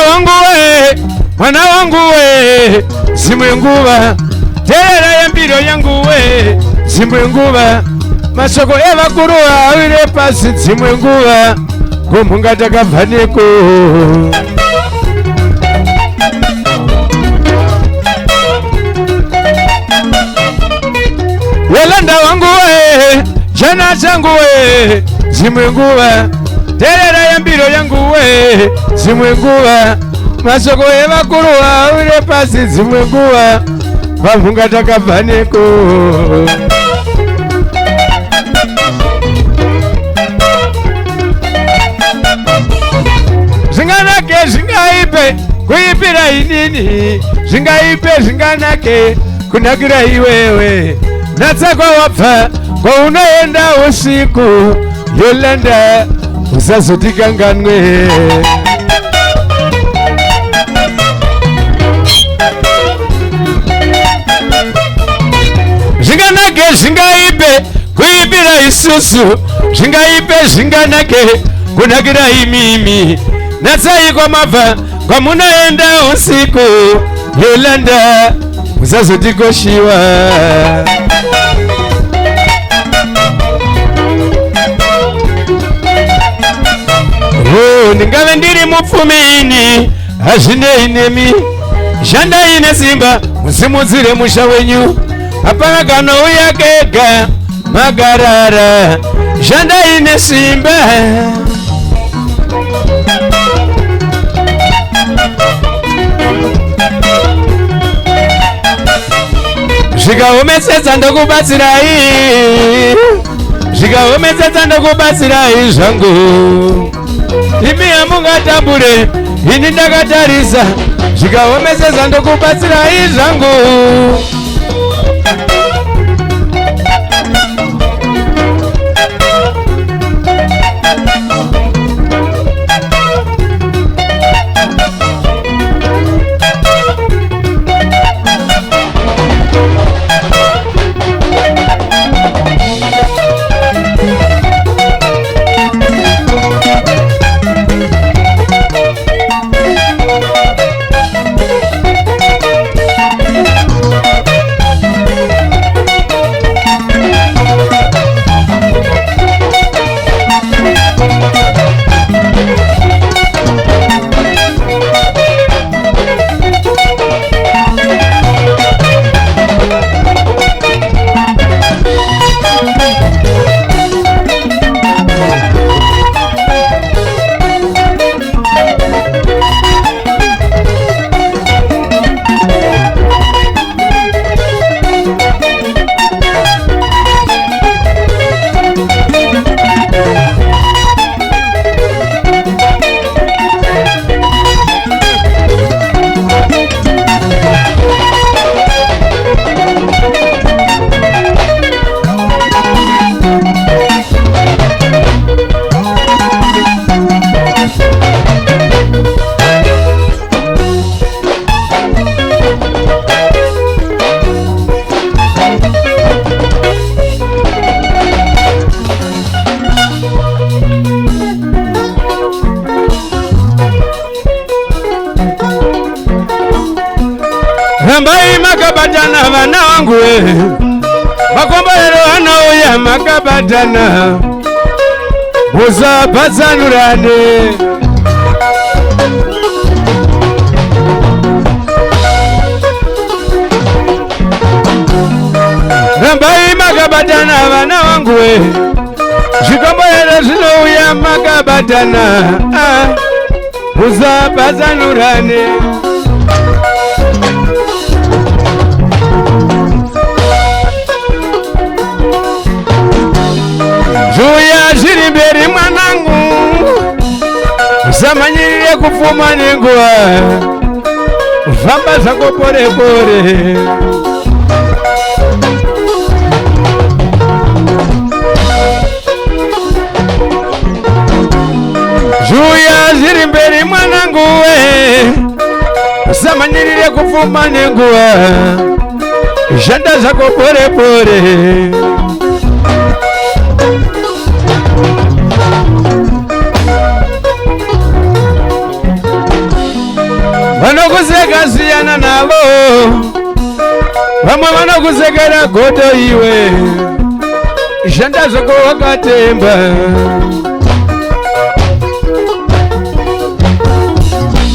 wangu we, mwana wangu we, simwenguba terera ya mbiro yangu we, simwenguba masoko evakuruwa awire pasi, simwenguba kumunga takavaneko. Yolanda wangu we, jana changu we, simwenguba terera ya mbiro yangu we, simwenguba masoko evakuruwa awire pasi, simwenguba kumunga takavaneko. Zinganake zingaipe kuipira inini, zingaipe zinganake kunakira iwewe, natsakwa wapfa kwa unaenda usiku. Yolanda usazotikanganwe. Zinganake zingaipe kuipira isusu, zingaipe zinganake kunakira imimi, natsai kwa mava kwa munaenda usiku. Yolanda usazotikoshiwa. Ningave ndiri mupfumini azvine inemi, shanda ine simba musimudzire musha wenyu, hapana kanouya kega magarara, shanda ine simba. Zvikaomesedza ndokubatsirai, zvikaomesedza ndokubatsirai zvangu, imi hamungatambure ini ndakatarisa, zvikaomesedza ndokubatsirai zvangu. Rambai makabatana vana wangu we, makombolero anouya makabatana, musapatsanurane. Rambai makabatana vana wangu we, zvikombolero zvinouya makabatana, musapatsanurane. Zvuya zviri mberi mwanangu, usamanyirire kupfuma nenguva, famba zvako pore pore. Zvuya zviri mberi mwanangu we, usamanyirire kupfuma nenguva, shanda zvako pore pore. Vanokuseka siyana navo, vamwe vanokusekera godo iwe, shanda zvako wakatemba.